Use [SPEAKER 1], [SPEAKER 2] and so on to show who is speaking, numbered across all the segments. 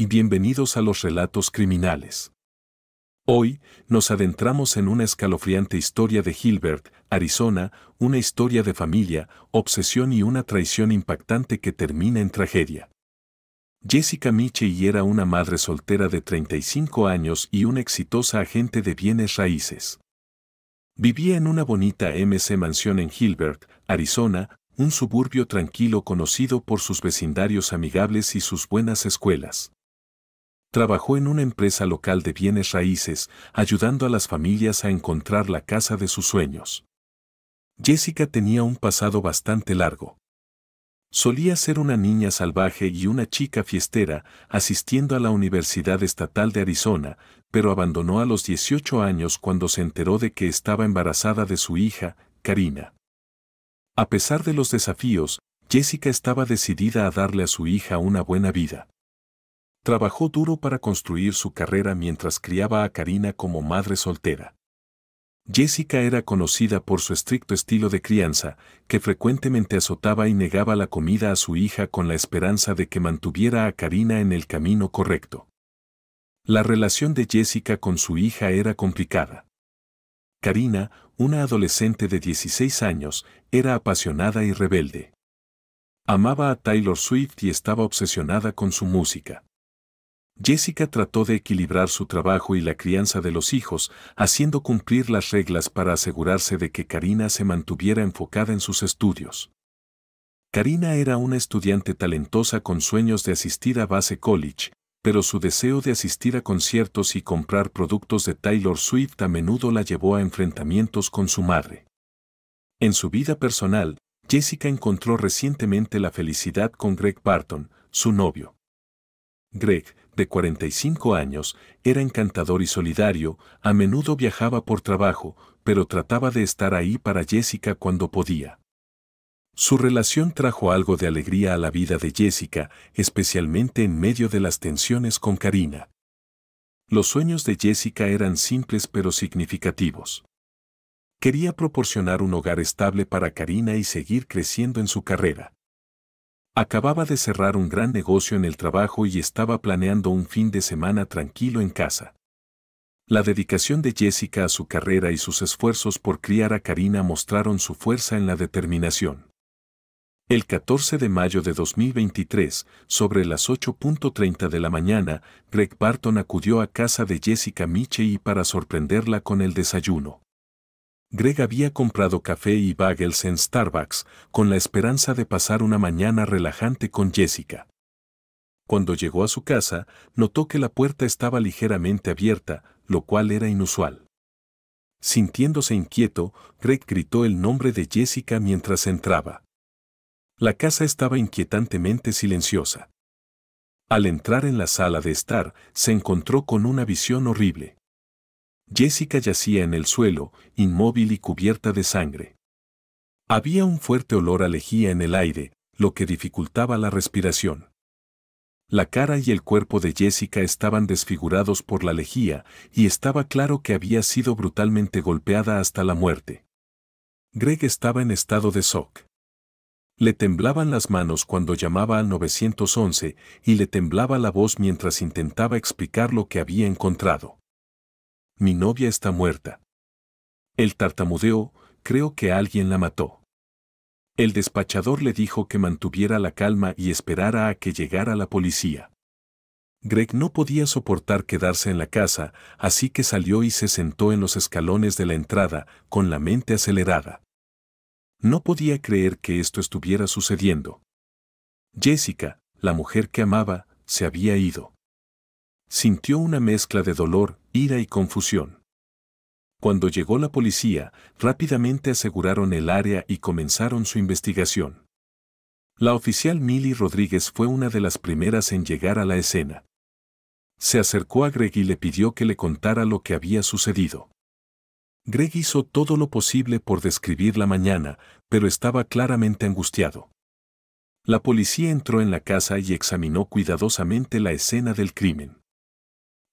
[SPEAKER 1] y bienvenidos a los relatos criminales. Hoy, nos adentramos en una escalofriante historia de Gilbert, Arizona, una historia de familia, obsesión y una traición impactante que termina en tragedia. Jessica Michey era una madre soltera de 35 años y una exitosa agente de bienes raíces. Vivía en una bonita mansión en Gilbert, Arizona, un suburbio tranquilo conocido por sus vecindarios amigables y sus buenas escuelas. Trabajó en una empresa local de bienes raíces, ayudando a las familias a encontrar la casa de sus sueños. Jessica tenía un pasado bastante largo. Solía ser una niña salvaje y una chica fiestera, asistiendo a la Universidad Estatal de Arizona, pero abandonó a los 18 años cuando se enteró de que estaba embarazada de su hija, Karina. A pesar de los desafíos, Jessica estaba decidida a darle a su hija una buena vida. Trabajó duro para construir su carrera mientras criaba a Karina como madre soltera. Jessica era conocida por su estricto estilo de crianza, que frecuentemente azotaba y negaba la comida a su hija con la esperanza de que mantuviera a Karina en el camino correcto. La relación de Jessica con su hija era complicada. Karina, una adolescente de 16 años, era apasionada y rebelde. Amaba a Taylor Swift y estaba obsesionada con su música. Jessica trató de equilibrar su trabajo y la crianza de los hijos, haciendo cumplir las reglas para asegurarse de que Karina se mantuviera enfocada en sus estudios. Karina era una estudiante talentosa con sueños de asistir a Base College, pero su deseo de asistir a conciertos y comprar productos de Taylor Swift a menudo la llevó a enfrentamientos con su madre. En su vida personal, Jessica encontró recientemente la felicidad con Greg Barton, su novio. Greg, de 45 años, era encantador y solidario, a menudo viajaba por trabajo, pero trataba de estar ahí para Jessica cuando podía. Su relación trajo algo de alegría a la vida de Jessica, especialmente en medio de las tensiones con Karina. Los sueños de Jessica eran simples pero significativos. Quería proporcionar un hogar estable para Karina y seguir creciendo en su carrera. Acababa de cerrar un gran negocio en el trabajo y estaba planeando un fin de semana tranquilo en casa. La dedicación de Jessica a su carrera y sus esfuerzos por criar a Karina mostraron su fuerza en la determinación. El 14 de mayo de 2023, sobre las 8:30 de la mañana, Greg Barton acudió a casa de Jessica Michey para sorprenderla con el desayuno. Greg había comprado café y bagels en Starbucks, con la esperanza de pasar una mañana relajante con Jessica. Cuando llegó a su casa, notó que la puerta estaba ligeramente abierta, lo cual era inusual. Sintiéndose inquieto, Greg gritó el nombre de Jessica mientras entraba. La casa estaba inquietantemente silenciosa. Al entrar en la sala de estar, se encontró con una visión horrible. Jessica yacía en el suelo, inmóvil y cubierta de sangre. Había un fuerte olor a lejía en el aire, lo que dificultaba la respiración. La cara y el cuerpo de Jessica estaban desfigurados por la lejía, y estaba claro que había sido brutalmente golpeada hasta la muerte. Greg estaba en estado de shock. Le temblaban las manos cuando llamaba al 911 y le temblaba la voz mientras intentaba explicar lo que había encontrado. Mi novia está muerta. Él tartamudeó, creo que alguien la mató. El despachador le dijo que mantuviera la calma y esperara a que llegara la policía. Greg no podía soportar quedarse en la casa, así que salió y se sentó en los escalones de la entrada, con la mente acelerada. No podía creer que esto estuviera sucediendo. Jessica, la mujer que amaba, se había ido. Sintió una mezcla de dolor, ira y confusión. Cuando llegó la policía, rápidamente aseguraron el área y comenzaron su investigación. La oficial Millie Rodríguez fue una de las primeras en llegar a la escena. Se acercó a Greg y le pidió que le contara lo que había sucedido. Greg hizo todo lo posible por describir la mañana, pero estaba claramente angustiado. La policía entró en la casa y examinó cuidadosamente la escena del crimen.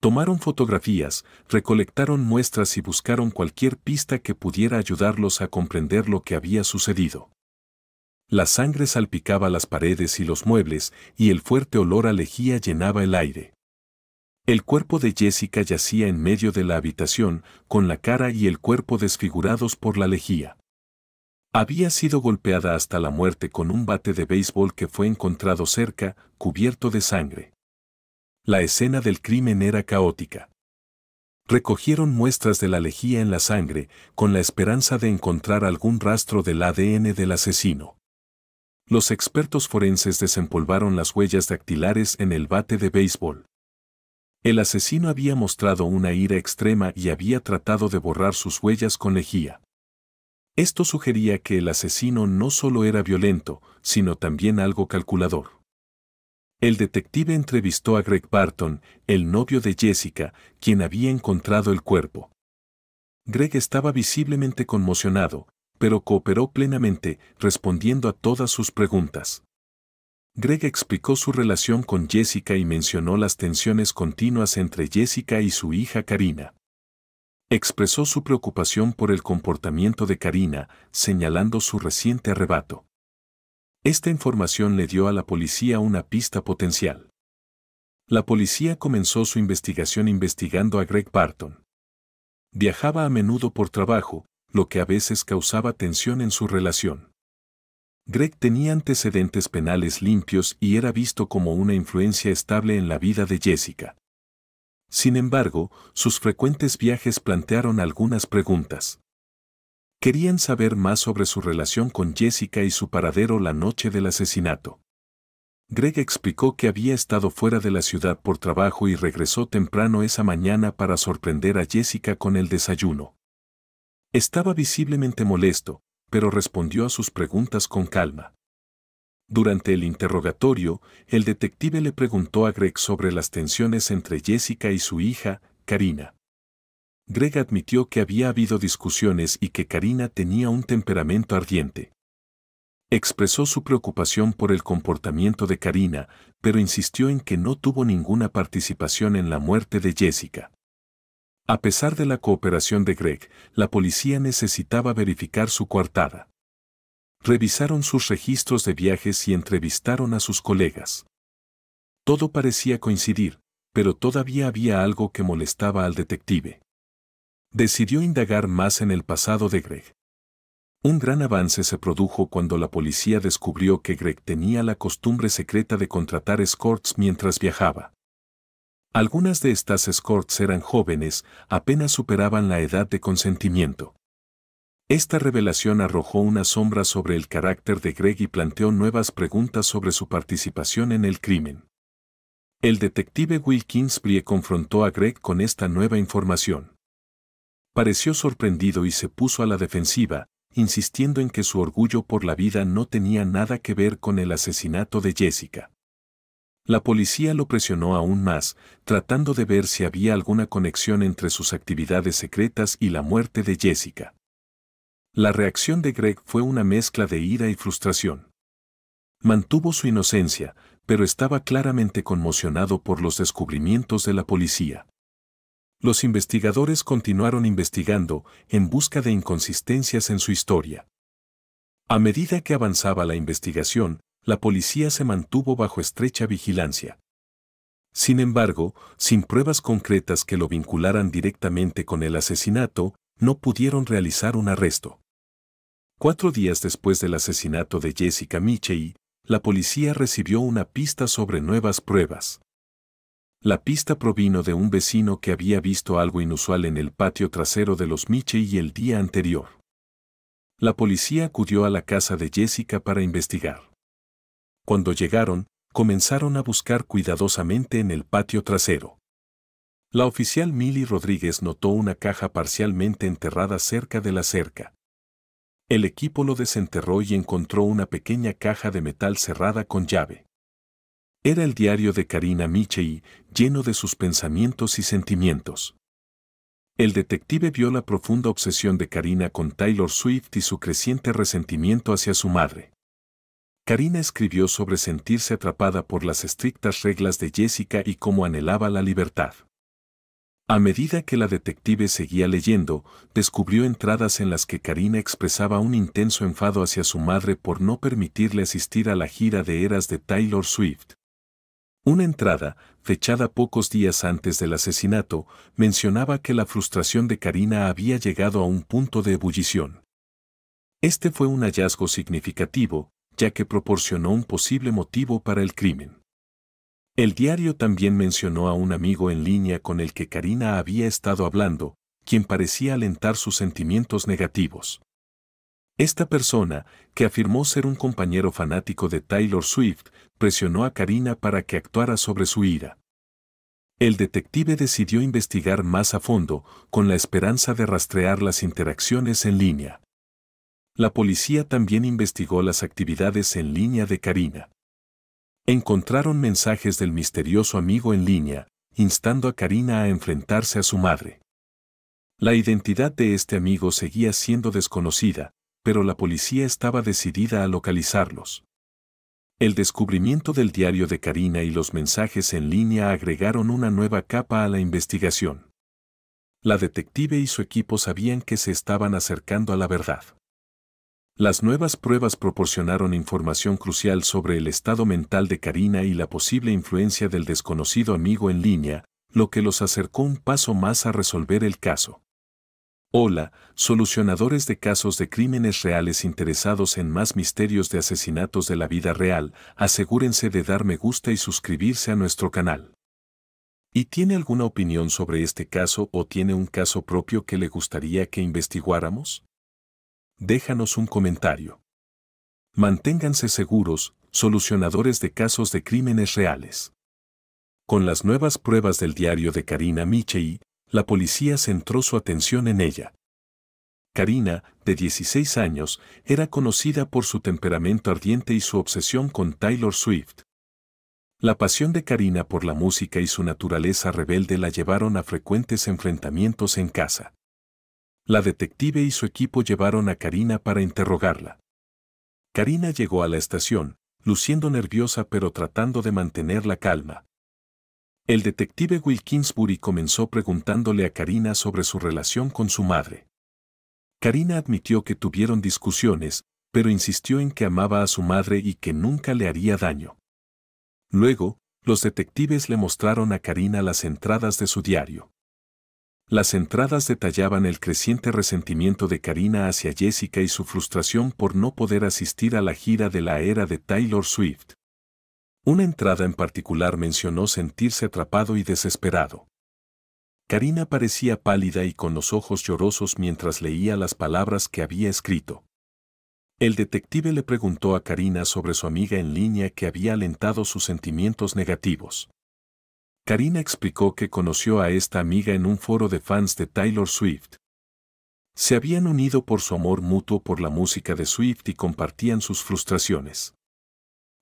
[SPEAKER 1] Tomaron fotografías, recolectaron muestras y buscaron cualquier pista que pudiera ayudarlos a comprender lo que había sucedido. La sangre salpicaba las paredes y los muebles, y el fuerte olor a lejía llenaba el aire. El cuerpo de Jessica yacía en medio de la habitación, con la cara y el cuerpo desfigurados por la lejía. Había sido golpeada hasta la muerte con un bate de béisbol que fue encontrado cerca, cubierto de sangre. La escena del crimen era caótica. Recogieron muestras de la lejía en la sangre, con la esperanza de encontrar algún rastro del ADN del asesino. Los expertos forenses desempolvaron las huellas dactilares en el bate de béisbol. El asesino había mostrado una ira extrema y había tratado de borrar sus huellas con lejía. Esto sugería que el asesino no solo era violento, sino también algo calculador. El detective entrevistó a Greg Barton, el novio de Jessica, quien había encontrado el cuerpo. Greg estaba visiblemente conmocionado, pero cooperó plenamente, respondiendo a todas sus preguntas. Greg explicó su relación con Jessica y mencionó las tensiones continuas entre Jessica y su hija Karina. Expresó su preocupación por el comportamiento de Karina, señalando su reciente arrebato. Esta información le dio a la policía una pista potencial. La policía comenzó su investigación investigando a Greg Barton. Viajaba a menudo por trabajo, lo que a veces causaba tensión en su relación. Greg tenía antecedentes penales limpios y era visto como una influencia estable en la vida de Jessica. Sin embargo, sus frecuentes viajes plantearon algunas preguntas. Querían saber más sobre su relación con Jessica y su paradero la noche del asesinato. Greg explicó que había estado fuera de la ciudad por trabajo y regresó temprano esa mañana para sorprender a Jessica con el desayuno. Estaba visiblemente molesto, pero respondió a sus preguntas con calma. Durante el interrogatorio, el detective le preguntó a Greg sobre las tensiones entre Jessica y su hija, Karina. Greg admitió que había habido discusiones y que Karina tenía un temperamento ardiente. Expresó su preocupación por el comportamiento de Karina, pero insistió en que no tuvo ninguna participación en la muerte de Jessica. A pesar de la cooperación de Greg, la policía necesitaba verificar su coartada. Revisaron sus registros de viajes y entrevistaron a sus colegas. Todo parecía coincidir, pero todavía había algo que molestaba al detective. Decidió indagar más en el pasado de Greg. Un gran avance se produjo cuando la policía descubrió que Greg tenía la costumbre secreta de contratar escorts mientras viajaba. Algunas de estas escorts eran jóvenes, apenas superaban la edad de consentimiento. Esta revelación arrojó una sombra sobre el carácter de Greg y planteó nuevas preguntas sobre su participación en el crimen. El detective Will Kingsbury confrontó a Greg con esta nueva información. Pareció sorprendido y se puso a la defensiva, insistiendo en que su orgullo por la vida no tenía nada que ver con el asesinato de Jessica. La policía lo presionó aún más, tratando de ver si había alguna conexión entre sus actividades secretas y la muerte de Jessica. La reacción de Greg fue una mezcla de ira y frustración. Mantuvo su inocencia, pero estaba claramente conmocionado por los descubrimientos de la policía. Los investigadores continuaron investigando, en busca de inconsistencias en su historia. A medida que avanzaba la investigación, la policía se mantuvo bajo estrecha vigilancia. Sin embargo, sin pruebas concretas que lo vincularan directamente con el asesinato, no pudieron realizar un arresto. 4 días después del asesinato de Jessica Mitchell, la policía recibió una pista sobre nuevas pruebas. La pista provino de un vecino que había visto algo inusual en el patio trasero de los Mitchell el día anterior. La policía acudió a la casa de Jessica para investigar. Cuando llegaron, comenzaron a buscar cuidadosamente en el patio trasero. La oficial Millie Rodríguez notó una caja parcialmente enterrada cerca de la cerca. El equipo lo desenterró y encontró una pequeña caja de metal cerrada con llave. Era el diario de Karina Mitchell, lleno de sus pensamientos y sentimientos. El detective vio la profunda obsesión de Karina con Taylor Swift y su creciente resentimiento hacia su madre. Karina escribió sobre sentirse atrapada por las estrictas reglas de Jessica y cómo anhelaba la libertad. A medida que la detective seguía leyendo, descubrió entradas en las que Karina expresaba un intenso enfado hacia su madre por no permitirle asistir a la gira de Eras de Taylor Swift. Una entrada, fechada pocos días antes del asesinato, mencionaba que la frustración de Karina había llegado a un punto de ebullición. Este fue un hallazgo significativo, ya que proporcionó un posible motivo para el crimen. El diario también mencionó a un amigo en línea con el que Karina había estado hablando, quien parecía alentar sus sentimientos negativos. Esta persona, que afirmó ser un compañero fanático de Taylor Swift, presionó a Karina para que actuara sobre su ira. El detective decidió investigar más a fondo, con la esperanza de rastrear las interacciones en línea. La policía también investigó las actividades en línea de Karina. Encontraron mensajes del misterioso amigo en línea, instando a Karina a enfrentarse a su madre. La identidad de este amigo seguía siendo desconocida, pero la policía estaba decidida a localizarlos. El descubrimiento del diario de Karina y los mensajes en línea agregaron una nueva capa a la investigación. La detective y su equipo sabían que se estaban acercando a la verdad. Las nuevas pruebas proporcionaron información crucial sobre el estado mental de Karina y la posible influencia del desconocido amigo en línea, lo que los acercó un paso más a resolver el caso. Hola, solucionadores de casos de crímenes reales interesados en más misterios de asesinatos de la vida real, asegúrense de dar me gusta y suscribirse a nuestro canal. ¿Y tiene alguna opinión sobre este caso o tiene un caso propio que le gustaría que investigáramos? Déjanos un comentario. Manténganse seguros, solucionadores de casos de crímenes reales. Con las nuevas pruebas del diario de Karina Michei, la policía centró su atención en ella. Karina, de 16 años, era conocida por su temperamento ardiente y su obsesión con Taylor Swift. La pasión de Karina por la música y su naturaleza rebelde la llevaron a frecuentes enfrentamientos en casa. La detective y su equipo llevaron a Karina para interrogarla. Karina llegó a la estación, luciendo nerviosa pero tratando de mantener la calma. El detective Will Kingsbury comenzó preguntándole a Karina sobre su relación con su madre. Karina admitió que tuvieron discusiones, pero insistió en que amaba a su madre y que nunca le haría daño. Luego, los detectives le mostraron a Karina las entradas de su diario. Las entradas detallaban el creciente resentimiento de Karina hacia Jessica y su frustración por no poder asistir a la gira de la era de Taylor Swift. Una entrada en particular mencionó sentirse atrapado y desesperado. Karina parecía pálida y con los ojos llorosos mientras leía las palabras que había escrito. El detective le preguntó a Karina sobre su amiga en línea que había alentado sus sentimientos negativos. Karina explicó que conoció a esta amiga en un foro de fans de Taylor Swift. Se habían unido por su amor mutuo por la música de Swift y compartían sus frustraciones.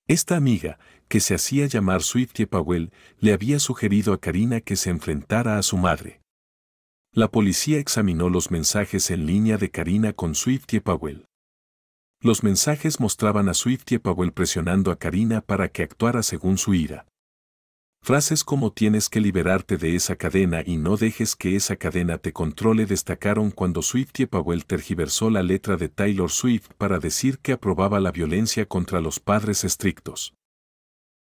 [SPEAKER 1] Esta amiga, que se hacía llamar Swiftie Powell, le había sugerido a Karina que se enfrentara a su madre. La policía examinó los mensajes en línea de Karina con Swiftie Powell. Los mensajes mostraban a Swiftie Powell presionando a Karina para que actuara según su ira. Frases como tienes que liberarte de esa cadena y no dejes que esa cadena te controle destacaron cuando Swiftie Powell tergiversó la letra de Taylor Swift para decir que aprobaba la violencia contra los padres estrictos.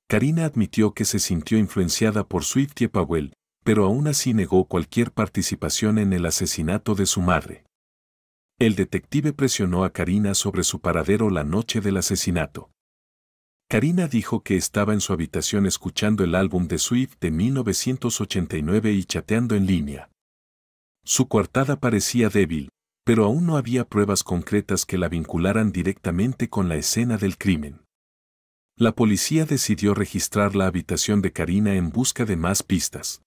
[SPEAKER 1] Karina admitió que se sintió influenciada por Swiftie Powell, pero aún así negó cualquier participación en el asesinato de su madre. El detective presionó a Karina sobre su paradero la noche del asesinato. Karina dijo que estaba en su habitación escuchando el álbum de Swift de 1989 y chateando en línea. Su coartada parecía débil, pero aún no había pruebas concretas que la vincularan directamente con la escena del crimen. La policía decidió registrar la habitación de Karina en busca de más pistas.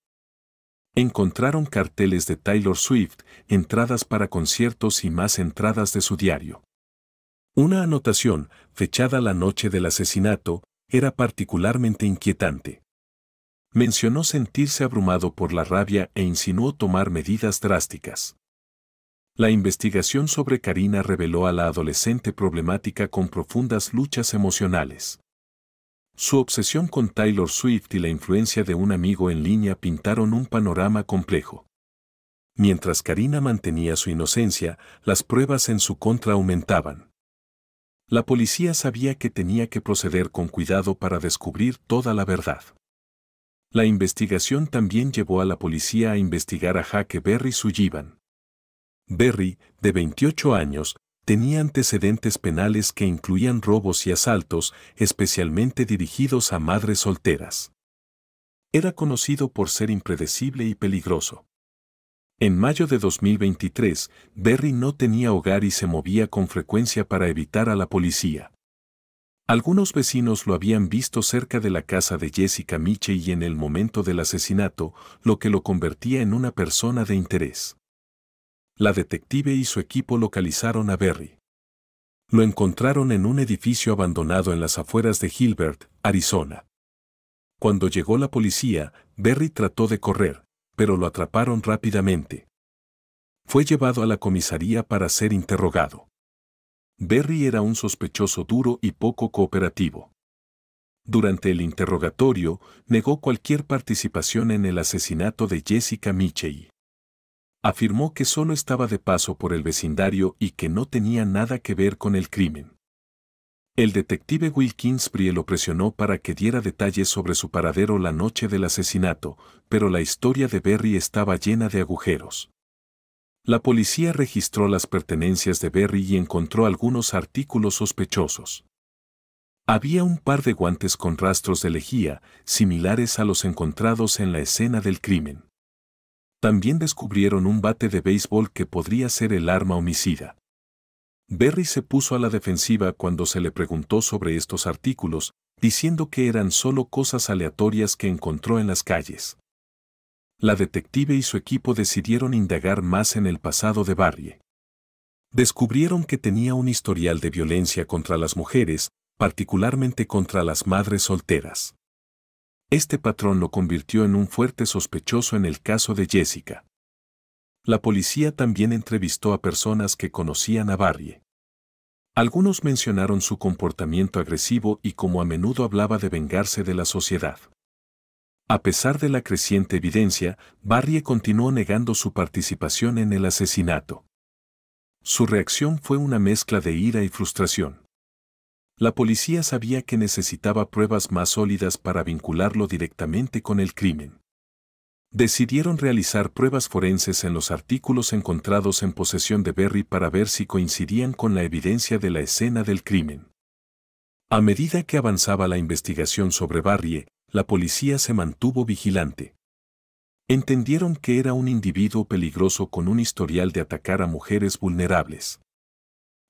[SPEAKER 1] Encontraron carteles de Taylor Swift, entradas para conciertos y más entradas de su diario. Una anotación, fechada la noche del asesinato, era particularmente inquietante. Mencionó sentirse abrumado por la rabia e insinuó tomar medidas drásticas. La investigación sobre Karina reveló a la adolescente problemática con profundas luchas emocionales. Su obsesión con Taylor Swift y la influencia de un amigo en línea pintaron un panorama complejo. Mientras Karina mantenía su inocencia, las pruebas en su contra aumentaban. La policía sabía que tenía que proceder con cuidado para descubrir toda la verdad. La investigación también llevó a la policía a investigar a Jake Berry Sullivan. Berry, de 28 años, tenía antecedentes penales que incluían robos y asaltos, especialmente dirigidos a madres solteras. Era conocido por ser impredecible y peligroso. En mayo de 2023, Berry no tenía hogar y se movía con frecuencia para evitar a la policía. Algunos vecinos lo habían visto cerca de la casa de Jessica Mitchell en el momento del asesinato, lo que lo convertía en una persona de interés. La detective y su equipo localizaron a Berry. Lo encontraron en un edificio abandonado en las afueras de Gilbert, Arizona. Cuando llegó la policía, Berry trató de correr, pero lo atraparon rápidamente. Fue llevado a la comisaría para ser interrogado. Berry era un sospechoso duro y poco cooperativo. Durante el interrogatorio, negó cualquier participación en el asesinato de Jessica Mitchell. Afirmó que solo estaba de paso por el vecindario y que no tenía nada que ver con el crimen. El detective Will Kingsbury lo presionó para que diera detalles sobre su paradero la noche del asesinato, pero la historia de Berry estaba llena de agujeros. La policía registró las pertenencias de Berry y encontró algunos artículos sospechosos. Había un par de guantes con rastros de lejía, similares a los encontrados en la escena del crimen. También descubrieron un bate de béisbol que podría ser el arma homicida. Berry se puso a la defensiva cuando se le preguntó sobre estos artículos, diciendo que eran solo cosas aleatorias que encontró en las calles. La detective y su equipo decidieron indagar más en el pasado de Berry. Descubrieron que tenía un historial de violencia contra las mujeres, particularmente contra las madres solteras. Este patrón lo convirtió en un fuerte sospechoso en el caso de Jessica. La policía también entrevistó a personas que conocían a Berry. Algunos mencionaron su comportamiento agresivo y cómo a menudo hablaba de vengarse de la sociedad. A pesar de la creciente evidencia, Berry continuó negando su participación en el asesinato. Su reacción fue una mezcla de ira y frustración. La policía sabía que necesitaba pruebas más sólidas para vincularlo directamente con el crimen. Decidieron realizar pruebas forenses en los artículos encontrados en posesión de Berry para ver si coincidían con la evidencia de la escena del crimen. A medida que avanzaba la investigación sobre Berry, la policía se mantuvo vigilante. Entendieron que era un individuo peligroso con un historial de atacar a mujeres vulnerables.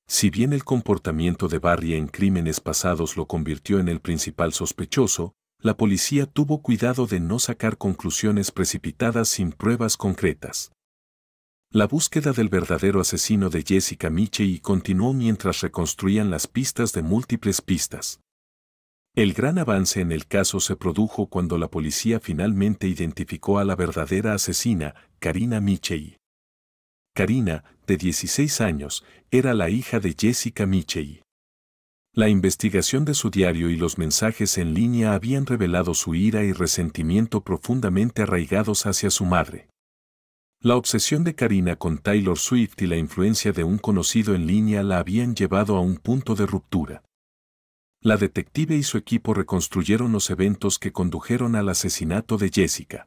[SPEAKER 1] Si bien el comportamiento de Berry en crímenes pasados lo convirtió en el principal sospechoso, la policía tuvo cuidado de no sacar conclusiones precipitadas sin pruebas concretas. La búsqueda del verdadero asesino de Jessica Mitchell continuó mientras reconstruían las pistas de múltiples pistas. El gran avance en el caso se produjo cuando la policía finalmente identificó a la verdadera asesina, Karina Mitchell. Karina, de 16 años, era la hija de Jessica Mitchell. La investigación de su diario y los mensajes en línea habían revelado su ira y resentimiento profundamente arraigados hacia su madre. La obsesión de Karina con Taylor Swift y la influencia de un conocido en línea la habían llevado a un punto de ruptura. La detective y su equipo reconstruyeron los eventos que condujeron al asesinato de Jessica.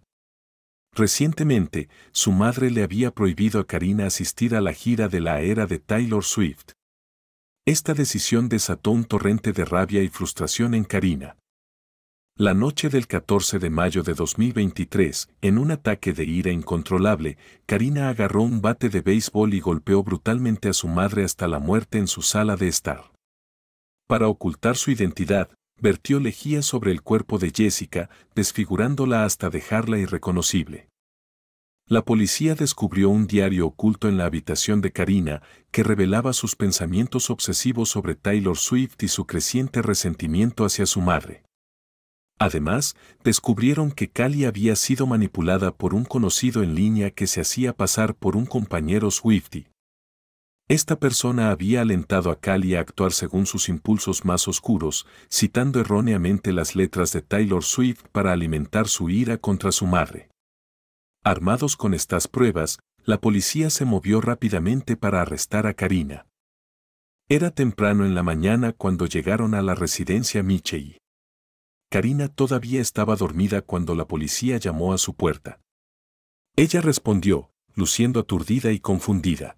[SPEAKER 1] Recientemente, su madre le había prohibido a Karina asistir a la gira de la era de Taylor Swift. Esta decisión desató un torrente de rabia y frustración en Karina. La noche del 14 de mayo de 2023, en un ataque de ira incontrolable, Karina agarró un bate de béisbol y golpeó brutalmente a su madre hasta la muerte en su sala de estar. Para ocultar su identidad, vertió lejía sobre el cuerpo de Jessica, desfigurándola hasta dejarla irreconocible. La policía descubrió un diario oculto en la habitación de Karina que revelaba sus pensamientos obsesivos sobre Taylor Swift y su creciente resentimiento hacia su madre. Además, descubrieron que Callie había sido manipulada por un conocido en línea que se hacía pasar por un compañero Swiftie. Esta persona había alentado a Callie a actuar según sus impulsos más oscuros, citando erróneamente las letras de Taylor Swift para alimentar su ira contra su madre. Armados con estas pruebas, la policía se movió rápidamente para arrestar a Karina. Era temprano en la mañana cuando llegaron a la residencia Mitchell. Karina todavía estaba dormida cuando la policía llamó a su puerta. Ella respondió, luciendo aturdida y confundida.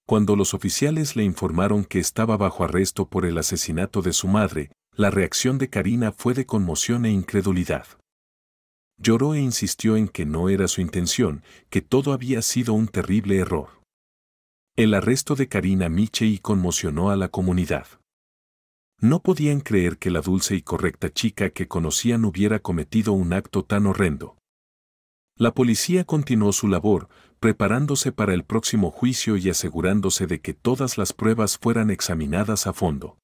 [SPEAKER 1] Cuando los oficiales le informaron que estaba bajo arresto por el asesinato de su madre, la reacción de Karina fue de conmoción e incredulidad. Lloró e insistió en que no era su intención, que todo había sido un terrible error. El arresto de Karina Michei conmocionó a la comunidad. No podían creer que la dulce y correcta chica que conocían hubiera cometido un acto tan horrendo. La policía continuó su labor, preparándose para el próximo juicio y asegurándose de que todas las pruebas fueran examinadas a fondo.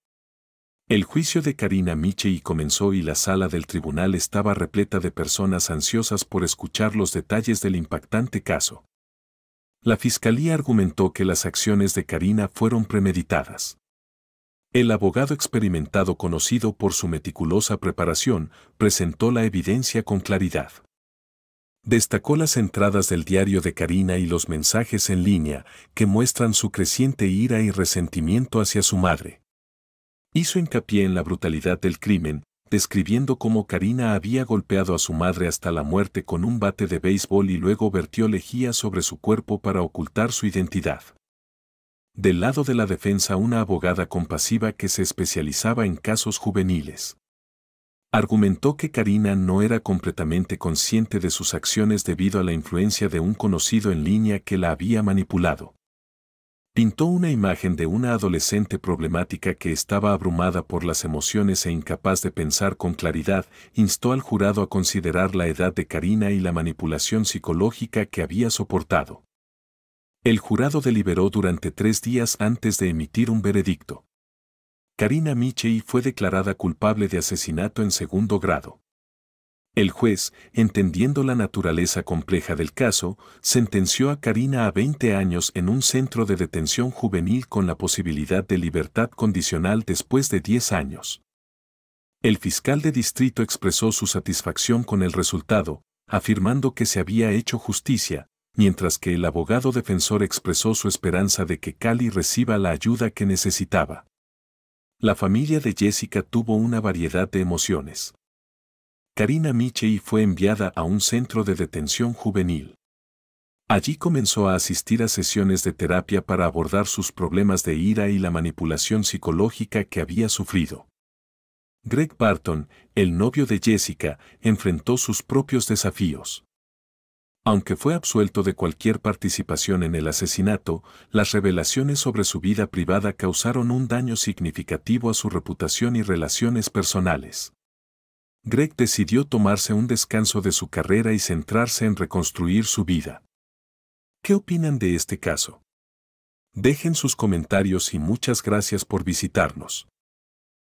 [SPEAKER 1] El juicio de Karina Michei comenzó y la sala del tribunal estaba repleta de personas ansiosas por escuchar los detalles del impactante caso. La fiscalía argumentó que las acciones de Karina fueron premeditadas. El abogado experimentado, conocido por su meticulosa preparación, presentó la evidencia con claridad. Destacó las entradas del diario de Karina y los mensajes en línea que muestran su creciente ira y resentimiento hacia su madre. Hizo hincapié en la brutalidad del crimen, describiendo cómo Karina había golpeado a su madre hasta la muerte con un bate de béisbol y luego vertió lejía sobre su cuerpo para ocultar su identidad. Del lado de la defensa, una abogada compasiva que se especializaba en casos juveniles argumentó que Karina no era completamente consciente de sus acciones debido a la influencia de un conocido en línea que la había manipulado. Pintó una imagen de una adolescente problemática que estaba abrumada por las emociones e incapaz de pensar con claridad. Instó al jurado a considerar la edad de Karina y la manipulación psicológica que había soportado. El jurado deliberó durante 3 días antes de emitir un veredicto. Karina Michei fue declarada culpable de asesinato en segundo grado. El juez, entendiendo la naturaleza compleja del caso, sentenció a Karina a 20 años en un centro de detención juvenil con la posibilidad de libertad condicional después de 10 años. El fiscal de distrito expresó su satisfacción con el resultado, afirmando que se había hecho justicia, mientras que el abogado defensor expresó su esperanza de que Cali reciba la ayuda que necesitaba. La familia de Jessica tuvo una variedad de emociones. Karina Michei fue enviada a un centro de detención juvenil. Allí comenzó a asistir a sesiones de terapia para abordar sus problemas de ira y la manipulación psicológica que había sufrido. Greg Barton, el novio de Jessica, enfrentó sus propios desafíos. Aunque fue absuelto de cualquier participación en el asesinato, las revelaciones sobre su vida privada causaron un daño significativo a su reputación y relaciones personales. Greg decidió tomarse un descanso de su carrera y centrarse en reconstruir su vida. ¿Qué opinan de este caso? Dejen sus comentarios y muchas gracias por visitarnos.